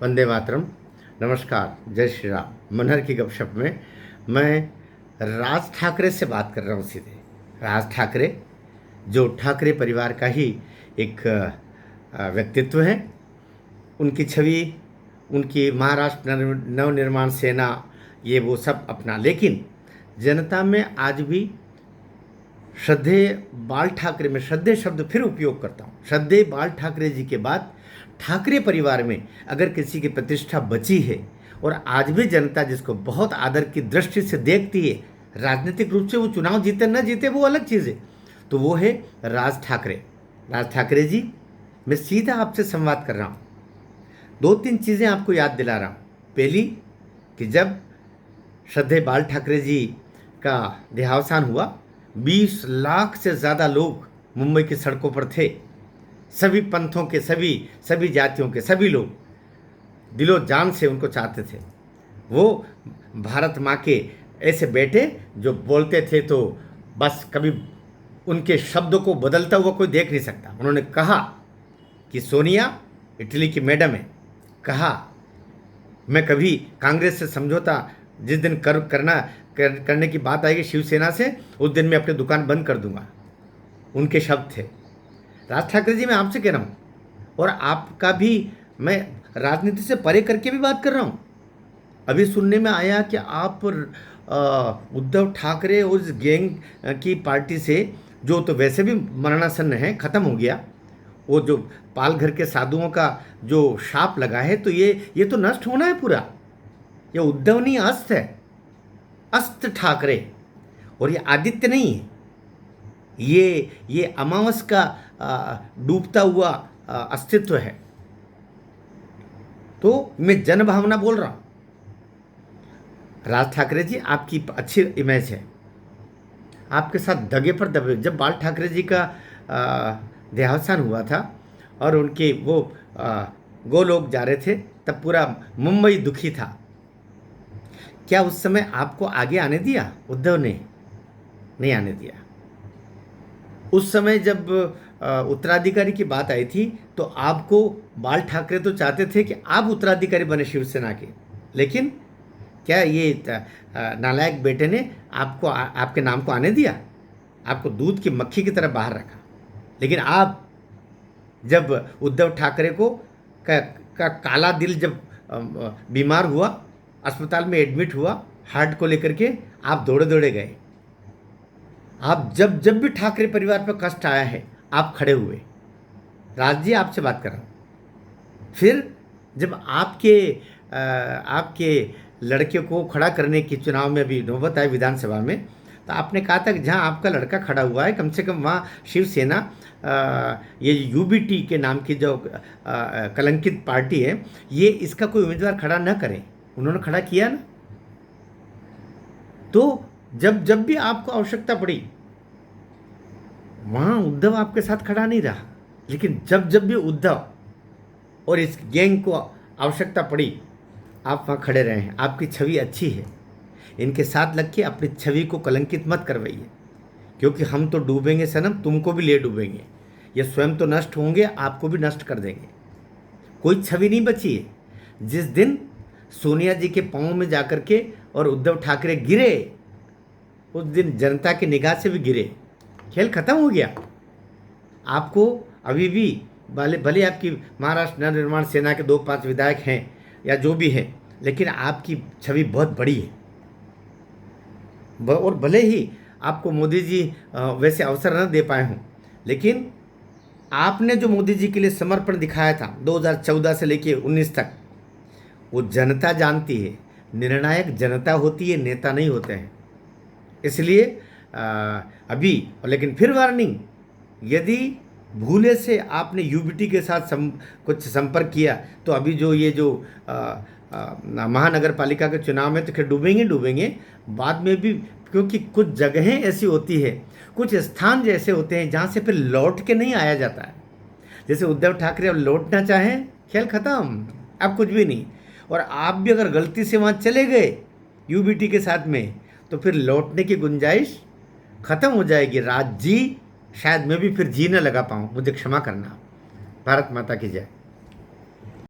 वंदे मातरम। नमस्कार, जय श्री राम। मनहर की गपशप में मैं राज ठाकरे से बात कर रहा हूँ सीधे। राज ठाकरे जो ठाकरे परिवार का ही एक व्यक्तित्व है। उनकी छवि, उनकी महाराष्ट्र नवनिर्माण सेना, ये वो सब अपना, लेकिन जनता में आज भी श्रद्धेय बाल ठाकरे, में श्रद्धेय शब्द फिर उपयोग करता हूँ। श्रद्धेय बाल ठाकरे जी के बाद ठाकरे परिवार में अगर किसी की प्रतिष्ठा बची है और आज भी जनता जिसको बहुत आदर की दृष्टि से देखती है, राजनीतिक रूप से वो चुनाव जीते न जीते वो अलग चीज़ है, तो वो है राज ठाकरे। राज ठाकरे जी, मैं सीधा आपसे संवाद कर रहा हूँ। दो तीन चीज़ें आपको याद दिला रहा हूँ। पहली कि जब श्रद्धेय बाल ठाकरे जी का देहावसान हुआ, 20 लाख से ज़्यादा लोग मुंबई की सड़कों पर थे। सभी पंथों के, सभी सभी जातियों के सभी लोग दिलो जान से उनको चाहते थे। वो भारत माँ के ऐसे बेटे जो बोलते थे तो बस कभी उनके शब्दों को बदलता हुआ कोई देख नहीं सकता। उन्होंने कहा कि सोनिया इटली की मैडम है, कहा मैं कभी कांग्रेस से समझौता जिस दिन करने की बात आएगी शिवसेना से, उस दिन मैं अपनी दुकान बंद कर दूंगा। उनके शब्द थे। राज ठाकरे जी, मैं आपसे कह रहा हूँ, और आपका भी मैं राजनीति से परे करके भी बात कर रहा हूँ। अभी सुनने में आया कि आप उद्धव ठाकरे और उस गैंग की पार्टी से, जो तो वैसे भी मरणासन्न है, ख़त्म हो गया, वो जो पालघर के साधुओं का जो शाप लगा है, तो ये तो नष्ट होना है पूरा। ये उद्धव नहीं, अस्त है, अस्त ठाकरे। और ये आदित्य नहीं है, ये अमावस का डूबता हुआ अस्तित्व है। तो मैं जन भावना बोल रहा हूँ। राज ठाकरे जी, आपकी अच्छी इमेज है, आपके साथ दगे पर दबे। जब बाल ठाकरे जी का देहावसान हुआ था और उनके वो गोलोक जा रहे थे, तब पूरा मुंबई दुखी था। क्या उस समय आपको आगे आने दिया उद्धव ने? नहीं आने दिया। उस समय जब उत्तराधिकारी की बात आई थी, तो आपको बाल ठाकरे तो चाहते थे कि आप उत्तराधिकारी बने शिवसेना के, लेकिन क्या ये नालायक बेटे ने आपको आपके नाम को आने दिया? आपको दूध की मक्खी की तरह बाहर रखा। लेकिन आप जब उद्धव ठाकरे को का काला दिल जब बीमार हुआ, अस्पताल में एडमिट हुआ हार्ट को लेकर के, आप दौड़े दौड़े गए। आप जब जब भी ठाकरे परिवार पर कष्ट आया है, आप खड़े हुए। राज जी, आपसे बात कर रहा हूँ। फिर जब आपके लड़के को खड़ा करने की चुनाव में भी नौबत आई विधानसभा में, तो आपने कहा था कि जहाँ आपका लड़का खड़ा हुआ है, कम से कम वहाँ शिवसेना, ये यूबीटी के नाम की जो कलंकित पार्टी है, ये इसका कोई उम्मीदवार खड़ा न करे। उन्होंने खड़ा किया ना। तो जब जब भी आपको आवश्यकता पड़ी, वहाँ उद्धव आपके साथ खड़ा नहीं रहा, लेकिन जब जब भी उद्धव और इस गैंग को आवश्यकता पड़ी, आप वहाँ खड़े रहे हैं। आपकी छवि अच्छी है, इनके साथ लग के अपनी छवि को कलंकित मत करवाइए, क्योंकि हम तो डूबेंगे सनम, तुमको भी ले डूबेंगे। ये स्वयं तो नष्ट होंगे, आपको भी नष्ट कर देंगे। कोई छवि नहीं बची है। जिस दिन सोनिया जी के पाँव में जाकर के और उद्धव ठाकरे गिरे, उस दिन जनता की निगाह से भी गिरे। खेल खत्म हो गया। आपको अभी भी भले भले आपकी महाराष्ट्र नवनिर्माण सेना के 2-5 विधायक हैं या जो भी है, लेकिन आपकी छवि बहुत बड़ी है। और भले ही आपको मोदी जी वैसे अवसर न दे पाए हों, लेकिन आपने जो मोदी जी के लिए समर्पण दिखाया था 2014 से लेकर 19 तक, वो जनता जानती है। निर्णायक जनता होती है, नेता नहीं होते हैं। इसलिए अभी, लेकिन फिर वार्निंग, यदि भूले से आपने यूबीटी के साथ कुछ संपर्क किया, तो अभी जो ये जो महानगर पालिका के चुनाव में तो खैर डूबेंगे बाद में भी, क्योंकि कुछ जगहें ऐसी होती है, कुछ स्थान जैसे होते हैं जहाँ से फिर लौट के नहीं आया जाता है। जैसे उद्धव ठाकरे अब लौटना चाहें, खेल खत्म, अब कुछ भी नहीं। और आप भी अगर गलती से वहाँ चले गए यूबीटी के साथ में, तो फिर लौटने की गुंजाइश खत्म हो जाएगी। राज जी, शायद मैं भी फिर जी न लगा पाऊँ, मुझे क्षमा करना। भारत माता की जय।